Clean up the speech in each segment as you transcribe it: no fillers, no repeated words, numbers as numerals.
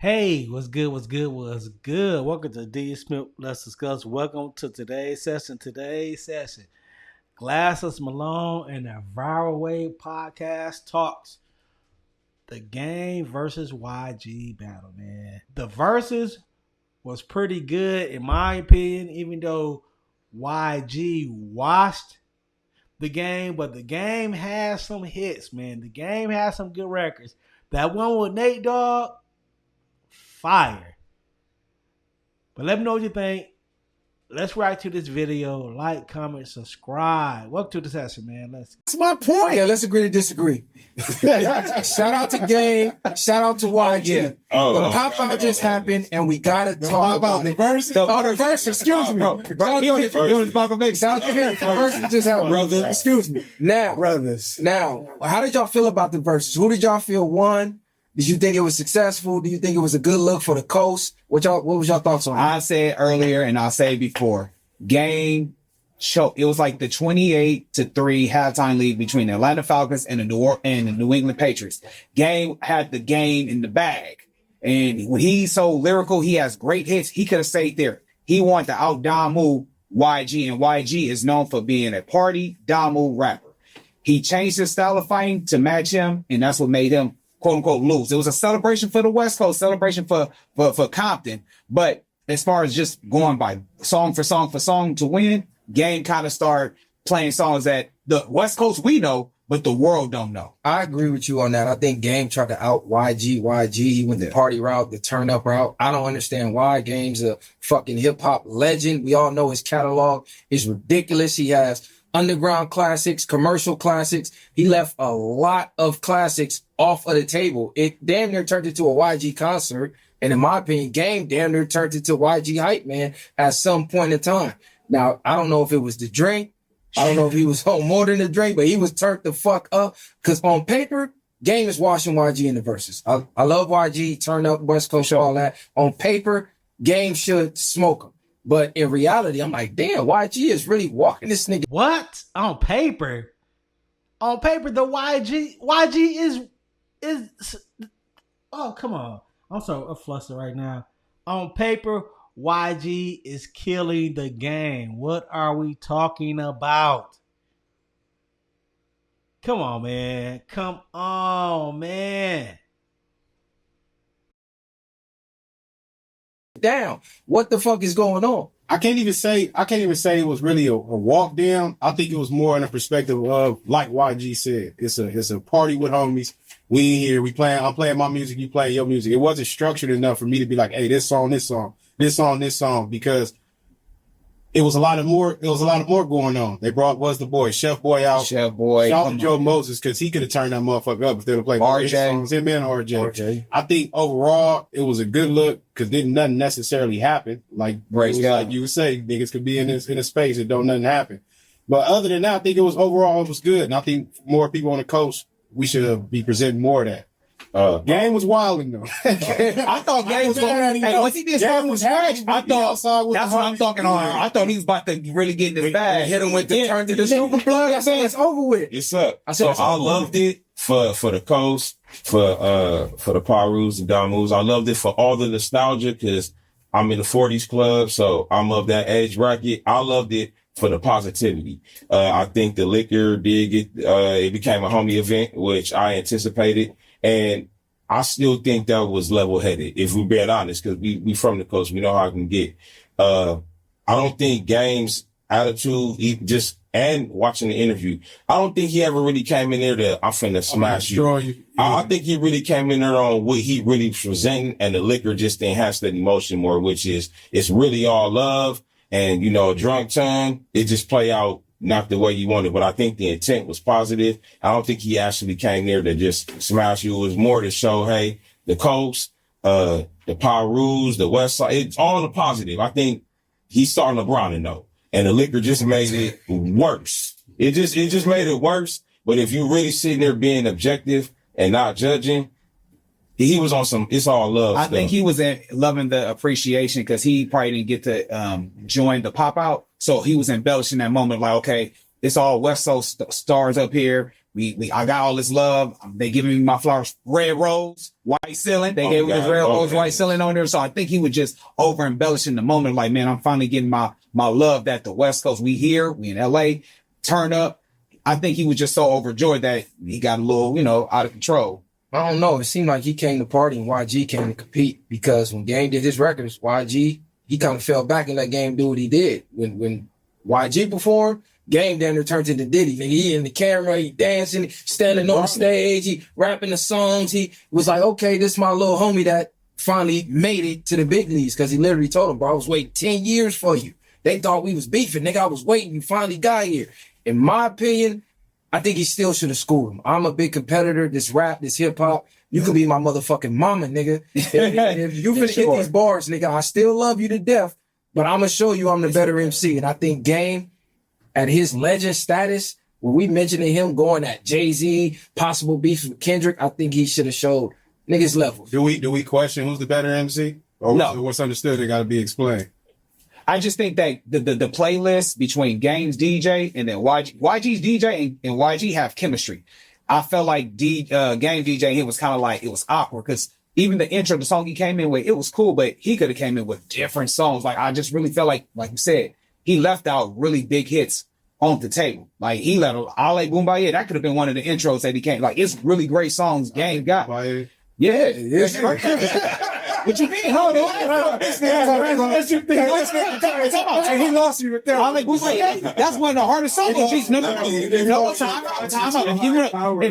Hey, what's good? What's good? What's good? Welcome to D. Smith. Let's discuss. Welcome to today's session. Glasses Malone and the Viral Wave podcast talks the Game versus YG battle, man. The versus was pretty good in my opinion, even though YG washed the Game, but the Game has some hits, man. The Game has some good records. That one with Nate Dogg, fire. But let me know what you think. Let's react to this video. Like, comment, subscribe. Welcome to the session, man. That's my point. Yeah, let's agree to disagree. Shout out to Game. Shout out to YG. The pop out just happened, and we gotta talk about the verse. The verse. Excuse me. Shout out to him. The verse just happened, brother. Excuse me. Now, brothers. Now, how did y'all feel about the verses? Who did y'all feel won? Did you think it was successful? Do you think it was a good look for the coast? What was your thoughts on it? I said earlier and I'll say before, Game choked. It was like the 28-3 halftime lead between the Atlanta Falcons and the New England Patriots. Game had the game in the bag. And when he's so lyrical, he has great hits. He could have stayed there. He wanted to out-Damu YG, and YG is known for being a party Damu rapper. He changed his style of fighting to match him, and that's what made him quote unquote lose. It was a celebration for the West Coast, celebration for Compton. But as far as just going by song for song to win, Game kind of started playing songs that the West Coast we know, but the world don't know. I agree with you on that. I think Game tried to out YG. He went the party route, the turn up route. I don't understand why. Game's a fucking hip hop legend. We all know his catalog is ridiculous. He has underground classics, commercial classics. He left a lot of classics off of the table. It damn near turned into a YG concert. And in my opinion, Game damn near turned into YG hype man at some point in time. Now, I don't know if it was the drink. I don't know if he was on more than the drink, but he was turned the fuck up. Cause on paper, Game is washing YG in the verses. I love YG, turn up West Coast, all that. On paper, Game should smoke him. But in reality, I'm like, damn, YG is really walking this nigga. What? On paper, the YG is. Oh, come on! I'm so flustered right now. On paper, YG is killing the Game. What are we talking about? Come on, man. Down. What the fuck is going on? I can't even say it was really a walk down. I think it was more in a perspective of, like YG said, it's a party with homies. We in here, I'm playing my music, you playing your music. It wasn't structured enough for me to be like, hey, this song, because it was a lot more going on. They brought Was the Boy, Chef Boy out. Chef Boy. Shout out to Joe Moses, because he could have turned that motherfucker up if they'd have played RJ. songs. Him and RJ. I think overall it was a good look because nothing necessarily happen. Like you would say, niggas could be in a space and don't nothing happen. But other than that, I think it was good. And I think more people on the coast, we should be presenting more of that. Game was wilding though. I thought Game was going. Hey, once he did something was trash, I thought that's what I'm talking on. I thought he was about to really get in his bag. Hit him with the turn to the super plug. I said it's over with. It's up. I loved it for the coast, for the Parus and Damus. I loved it for all the nostalgia because I'm in the 40s club, so I'm of that age bracket. I loved it for the positivity. I think the liquor did get it became a homie event, which I anticipated. And I still think that was level-headed, if we're being honest, because we from the coast, we know how it can get. I don't think Game's attitude, and watching the interview, I don't think he ever really came in there to, I'm finna smash you. I think he really came in there on what he really was presenting, and the liquor just enhanced that emotion more, which is, it's really all love, and, a drunk tongue, it just play out not the way you wanted, but I think the intent was positive. I don't think he actually came there to just smash you. It was more to show, hey, the coast, the Parus, the West Side, it's all the positive. I think he's starting LeBron though, and the liquor just made it worse. It just made it worse. But if you really sitting there being objective and not judging, he was on some, it's all love I stuff. think he was loving the appreciation because he probably didn't get to join the pop out. So he was embellishing that moment like, okay, it's all West Coast stars up here. I got all this love. They giving me my flowers, red rose, white ceiling. They gave me this red rose, white ceiling on there. So I think he was just over embellishing the moment. Like, man, I'm finally getting my love that the West Coast, we here, we in LA, turn up. I think he was just so overjoyed that he got a little, out of control. I don't know. It seemed like he came to party and YG came to compete, because when Game did his records, YG, he kind of fell back and let Game do what he did. When YG performed, Game then returned into Diddy. Nigga, he in the camera, he dancing, standing on the stage, he rapping the songs. He was like, okay, this is my little homie that finally made it to the big leagues, because he literally told him, bro, I was waiting 10 years for you. They thought we was beefing. Nigga, I was waiting. You finally got here. In my opinion, I think he still should have schooled him. I'm a big competitor. This rap, this hip hop, you could be my motherfucking mama, nigga. If you finna get these bars, nigga, I still love you to death, but I'm gonna show you I'm the better MC. And I think Game, at his legend status, when we mentioned him going at Jay-Z, possible beef with Kendrick, I think he should have showed niggas level. Do we question who's the better MC? Or No. what's understood, it got to be explained. I just think that the playlist between Game's DJ and then YG's DJ and YG have chemistry. I felt like Game DJ, it was kind of like, it was awkward, because even the intro, the song he came in with, it was cool, but he could have came in with different songs. Like, I just really felt like you said, he left out really big hits on the table. Like, he let Ale Boombaye, that could have been one of the intros that he came. Like, it's really great songs Game got. Yeah. What you mean? Hold on. He lost you with that. I'm like, that's one of the hardest songs. If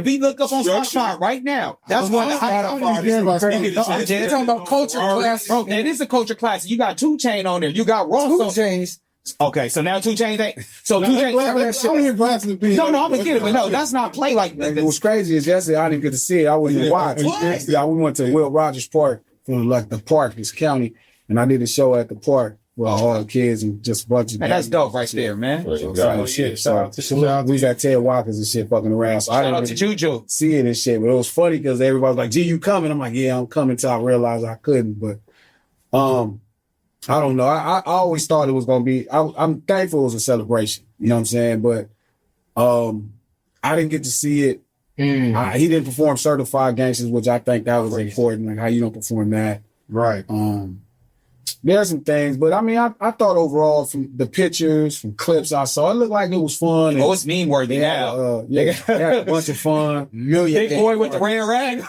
we look up on Spotify right now, that's one of the They're talking about culture class. Bro, it is a culture class. You got 2 Chainz on there. You got Ross on 2 Chainz. Okay, so now 2 Chainz ain't. So 2 Chainz. No, I'm gonna get it, but no, that's not play like that. What was crazy is yesterday I didn't get to see it. I wouldn't even watch. Yeah, we went to Will Rogers Park, from like the park, this county, and I did a show at the park with all the kids and just a bunch of. Man, that's dope right there, man. Shit. So we was at Ted Walker's and shit fucking around. So I didn't really Juju. see it and shit, but it was funny because everybody was like, "Gee, you coming?" I'm like, "Yeah, I'm coming." Till I realized I couldn't, but I don't know. I always thought it was gonna be. I'm thankful it was a celebration. You know what I'm saying? But I didn't get to see it. He didn't perform Certified Gangsters, which I think that was important. Like, how you don't perform that, Right. There's some things, but I mean, I thought overall, from the pictures, from clips I saw, it looked like it was fun. Oh, it's meme worthy now. They had a bunch of fun. Big boy with the red rag.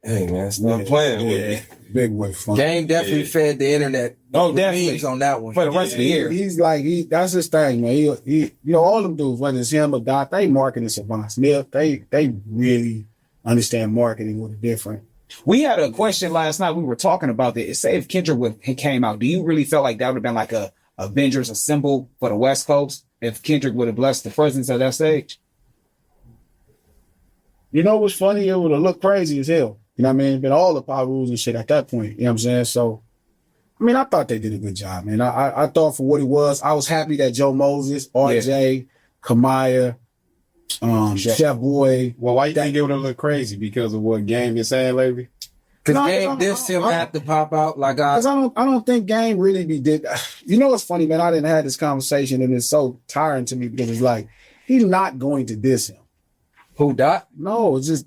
Hey man, stop playing with me. Big boy fun. Game definitely fed the internet. Oh, definitely memes on that one for the rest of the year. He's like, that's his thing, man. He all them dudes, whether it's him or Doc, they marketing savants. They really understand marketing with a different. We had a question last night. We were talking about that. Say if Kendrick came out, do you really feel like that would have been like a Avengers, a symbol for the West Coast, if Kendrick would have blessed the presence of that stage? You know what's funny? It would have looked crazy as hell. You know what I mean? Been all the power rules and shit at that point. You know what I'm saying? So, I mean, I thought they did a good job, man. I thought for what it was, I was happy that Joe Moses, RJ, Kamaya, Chef Boy. Well, why you think it would have looked crazy? Because of what Game is saying lately? Because Game dissed him have to pop out like Because I don't think Game really did. You know what's funny, man? I didn't have this conversation, and it's so tiring to me because it's like, he's not going to diss him. Who, Dot? No, it's just,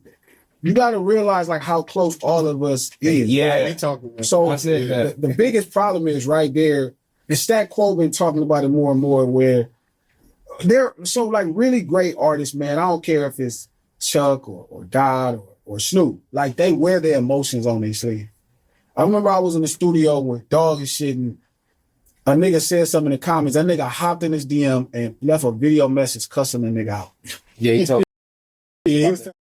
you got to realize like how close all of us is. Yeah. We talking about So the biggest problem is right there. It's that quote been talking about it more and more where they're so like really great artists, man. I don't care if it's Chuck or Dot or Snoop. Like they wear their emotions on their sleeve. I remember I was in the studio with Dog and shit, and a nigga said something in the comments. That nigga hopped in his DM and left a video message cussing the nigga out. Yeah, he told he was That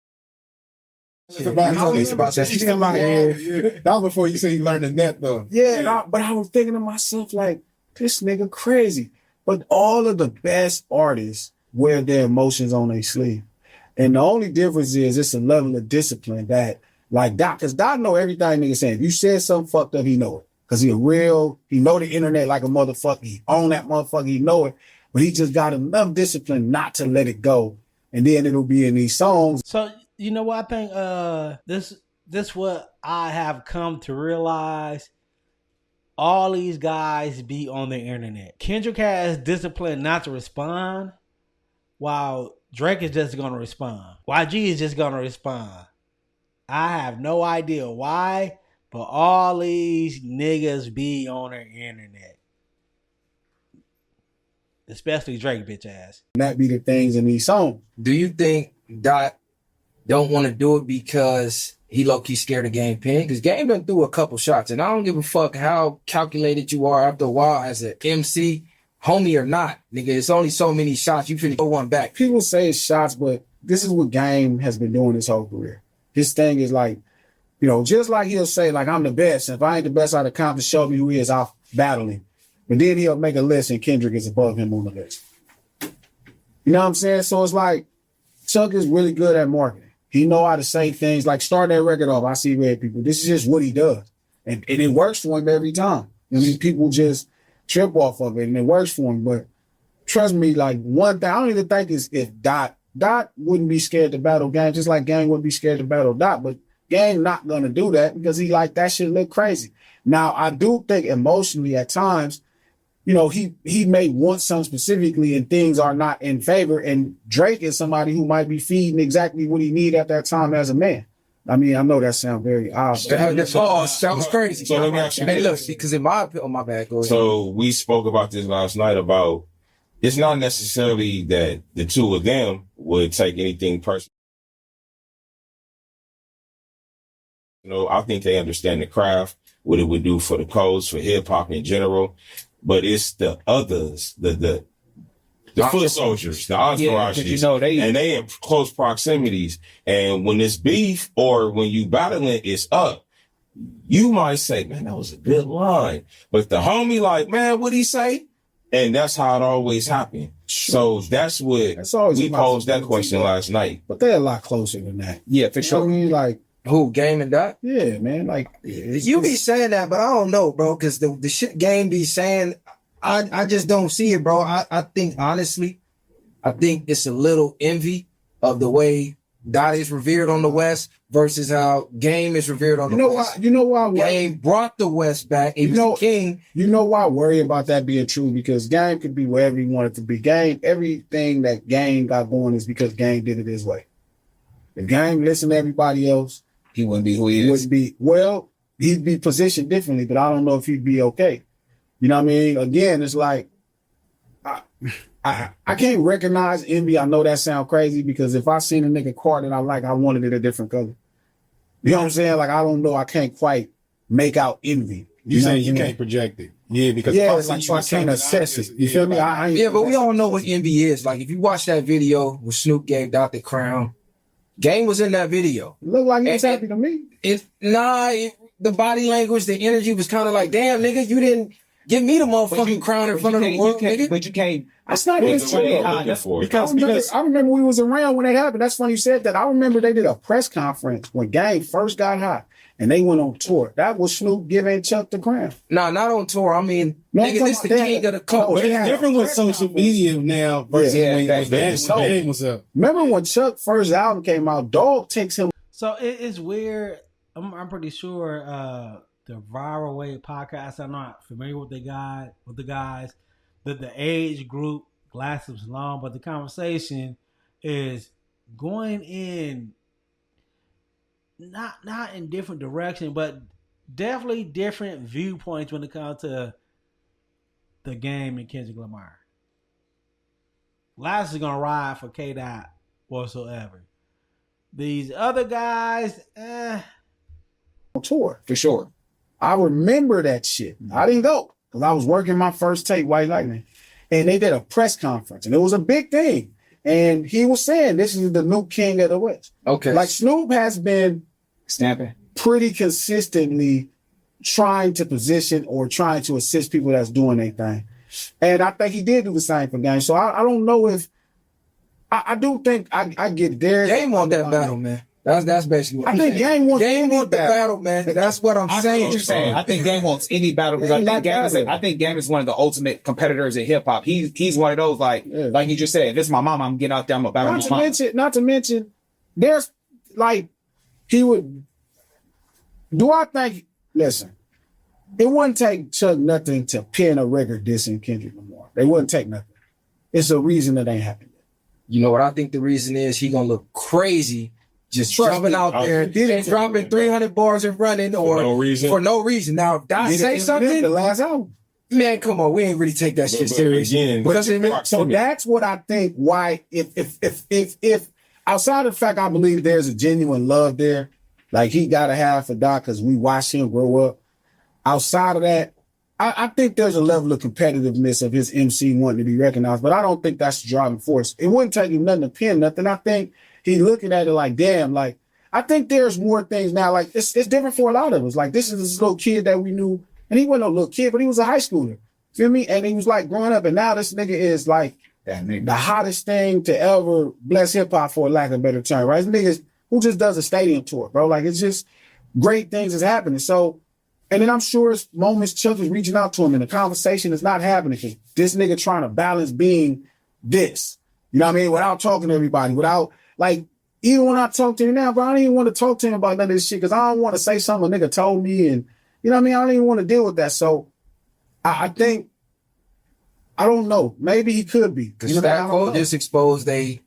was before you said you learned the net, though. Yeah, but I was thinking to myself, like, this nigga crazy. But all of the best artists wear their emotions on their sleeve. And the only difference is it's a level of discipline that, like, Doc, because Doc know everything nigga saying. If you said something fucked up, he know it. Because he know the internet like a motherfucker. He own that motherfucker, he know it. But he just got enough discipline not to let it go. And then it'll be in these songs. So, you know what I think? This what I have come to realize. All these guys be on the internet. Kendrick has discipline not to respond, while Drake is just gonna respond. YG is just gonna respond. I have no idea why, but all these niggas be on the internet. Especially Drake, bitch ass. That be the things in these songs. Do you think Dot don't want to do it because he low-key scared of Game Pen? Because Game done threw a couple shots, and I don't give a fuck how calculated you are after a while as an MC, homie or not. Nigga, it's only so many shots. You finna go one back. People say it's shots, but this is what Game has been doing his whole career. His thing is like, you know, just like he'll say, like, I'm the best. And if I ain't the best out of Compton, show me who he is, I'll battle him. But then he'll make a list and Kendrick is above him on the list. You know what I'm saying? So it's like, Chuck is really good at marketing. He know how to say things like, start that record off. I see red people. This is just what he does. And it works for him every time. I mean, people just trip off of it and it works for him. But trust me, like one thing, I don't even think is if Dot wouldn't be scared to battle Game, just like Game wouldn't be scared to battle Dot. But Game not going to do that because he like that shit look crazy. Now, I do think emotionally at times, you know, he may want something specifically and things are not in favor. And Drake is somebody who might be feeding exactly what he need at that time as a man. I mean, I know that sounds very odd. That was crazy. So let me ask you Hey, look, this. because in my bad, go ahead. So we spoke about this last night about it's not necessarily that the two of them would take anything personal. You know, I think they understand the craft, what it would do for the codes, for hip hop in general. But it's the others, the foot soldiers, the entourages, you know, they in close proximities. And when it's beef or when you battling, it's up. You might say, man, that was a good line. But the homie like, man, what'd he say? And that's how it always happened. So that's what we posed that question last night. But they're a lot closer than that. Yeah, for sure. I mean, like, Who, Game and Dot? yeah, man, like You be saying that, but I don't know, bro, because the shit Game be saying, I just don't see it, bro. I think, honestly, I think it's a little envy of the way Dot is revered on the West versus how Game is revered on the West. You know why? Game brought the West back. He was the king. You know why I worry about that being true? Because Game could be wherever he wanted to be. Game, everything that Game got going is because Game did it his way. If Game listened to everybody else, he wouldn't be who he is. He'd be positioned differently, but I don't know if he'd be okay. You know what I mean? Again, it's like, I can't recognize envy. I know that sounds crazy because if I seen a nigga car that I like, I wanted it a different color. You know what I'm saying? Like, I don't know. I can't quite make out envy. You saying you can't project it. Yeah, because it's like I can't assess it. You feel me? But we all know what envy is. Like, if you watch that video where Snoop gave Dot the crown, Game was in that video. Look like he was happy to me. The body language, the energy was kind of like, damn, nigga, you didn't give me the motherfucking crown in front of the world, nigga. But you can't. That's not even true. Because I remember we was around when it happened. That's funny you said that. I remember they did a press conference when Game first got hot and they went on tour. That was Snoop giving Chuck the crown. No, not on tour. I mean, nigga, this the king of the club. But it's different with social media now versus when Game was up. Remember when Chuck's first album came out, Dog takes him. So it's weird. I'm pretty sure the Viral Way podcast, I'm not familiar with the guys, the age group, Glasses Malone, but the conversation is going in not in different direction, but definitely different viewpoints when it comes to the Game and Kendrick Lamar. Glasses is gonna ride for K-Dot whatsoever. These other guys, on tour. For sure. I remember that shit. I didn't go because I was working my first tape, White Lightning, and they did a press conference, and it was a big thing. And he was saying, this is the new king of the West. Okay. Like Snoop has been snapping pretty consistently trying to position or trying to assist people that's doing their thing. And I think he did do the same for Game. So I don't know if, I do think I get there. Game want that battle, man. That's basically what I think Game wants the battle, man. That's what I'm saying. I think Game wants any battle because I think Game is one of the ultimate competitors in hip hop. He's one of those like he just said, if it's my mom, I'm getting out there, I'm gonna battle my mom. Not to mention, there's like he would. Do I think? Listen, it wouldn't take Chuck nothing to pen a record dissing Kendrick Lamar. They wouldn't take nothing. It's a reason that ain't happening. You know what I think the reason is? He gonna look crazy just jumping out there and dropping 300 bars and running or for no reason. Now, if Dot say something, the last album. man, come on, we ain't really take that shit serious. Again, So that's what I think. Why, if outside of the fact I believe there's a genuine love there, like he gotta have for Doc because we watched him grow up. Outside of that, I think there's a level of competitiveness of his MC wanting to be recognized, but I don't think that's the driving force. It wouldn't take him nothing to pin nothing. I think he looking at it like, damn, like I think there's more things now. Like it's different for a lot of us. Like this is this little kid that we knew, and he wasn't no little kid, but he was a high schooler. Feel me? And he was like growing up, and now this nigga is like the hottest thing to ever bless hip hop, for lack of a better term, right? This nigga who just does a stadium tour, bro. Like it's just great things is happening. So, and then I'm sure it's moments Chuck is reaching out to him, and the conversation is not happening because this nigga trying to balance being this, you know what I mean? Without talking to everybody, without like, even when I talk to him now, bro, I don't even want to talk to him about none of this shit because I don't want to say something a nigga told me, and you know what I mean? I don't even want to deal with that. So I think, I don't know. Maybe he could be. Because Fat Cole just exposed they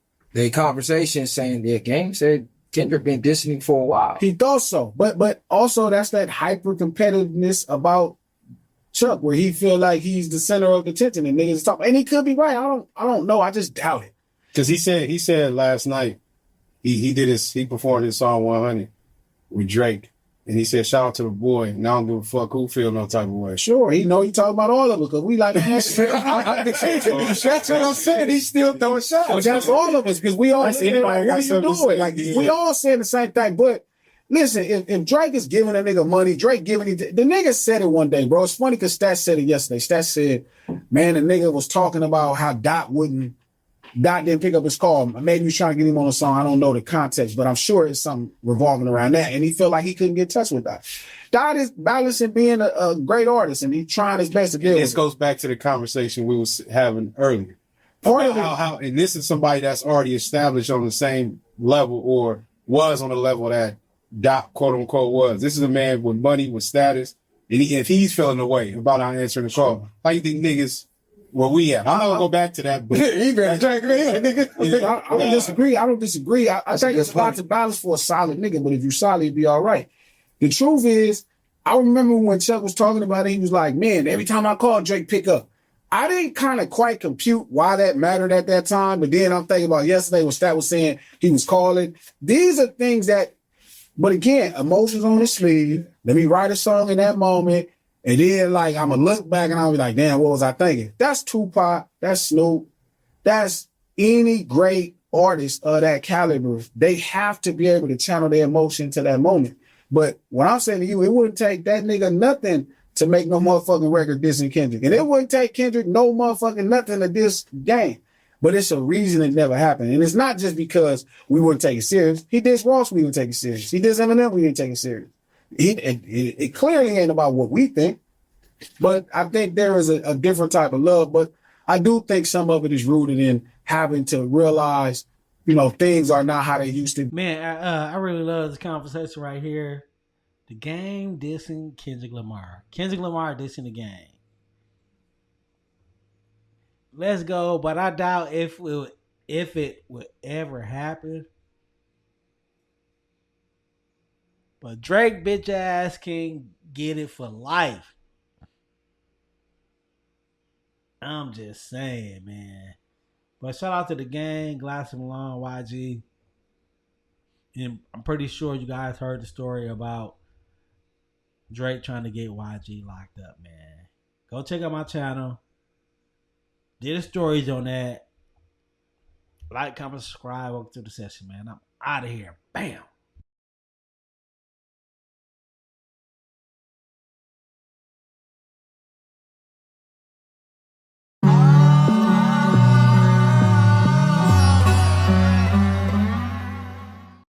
conversation saying their Game said Kendrick been dissing him for a while. He thought so. But also that's that hyper competitiveness about Chuck where he feel like he's the center of the attention and niggas talk. And he could be right. I don't know. I just doubt it. Because he said last night he performed his song 100 with Drake. And he said, shout out to the boy. And I don't give a fuck who feel no type of way. Sure, he know he talking about all of us because we like that's what I'm saying. He's still throwing shots. Well, that's all of us because we all saying, what are you doing? Like we all saying the same thing. But listen, if Drake is giving a nigga money, Drake giving it. The nigga said it one day, bro. It's funny because Stats said it yesterday. Stats said, man, the nigga was talking about how Dot didn't pick up his call. Maybe he was trying to get him on a song. I don't know the context, but I'm sure it's something revolving around that. And he felt like he couldn't get in touch with Dot. Dot is balancing being a great artist, and he's trying his best to deal with it. This goes back to the conversation we was having earlier. Part of how, and this is somebody that's already established on the same level or was on the level that Dot, quote unquote, was. This is a man with money, with status, and if he's feeling the way about not answering the call, how you think niggas where we at? I'm not gonna go back to that, but I don't disagree. I think it's a lot to balance for a solid nigga, but if you solid, you'd be all right. The truth is, I remember when Chuck was talking about it, he was like, man, every time I call, Drake pick up. I didn't kind of quite compute why that mattered at that time, but then I'm thinking about yesterday when Stat was saying he was calling. These are things that, but again, emotions on his sleeve. Let me write a song in that moment. And then, like, I'm going to look back and I'll be like, damn, what was I thinking? That's Tupac. That's Snoop. That's any great artist of that caliber. They have to be able to channel their emotion to that moment. But what I'm saying to you, it wouldn't take that nigga nothing to make no motherfucking record dissing Kendrick. And it wouldn't take Kendrick no motherfucking nothing to diss Game. But it's a reason it never happened. And it's not just because we wouldn't take it serious. He dissed Ross, we didn't take it serious. He dissed Eminem, we didn't take it serious. It clearly ain't about what we think, but I think there is a different type of love. But I do think some of it is rooted in having to realize, you know, things are not how they used to. Man, I really love this conversation right here. The Game dissing Kendrick Lamar. Kendrick Lamar dissing the Game. Let's go, but I doubt if it would ever happen. But Drake bitch ass can get it for life. I'm just saying, man. But shout out to the Gang, Glasses Malone, YG. And I'm pretty sure you guys heard the story about Drake trying to get YG locked up, man. Go check out my channel. Did the stories on that. Like, comment, subscribe. Welcome to the session, man. I'm out of here. Bam.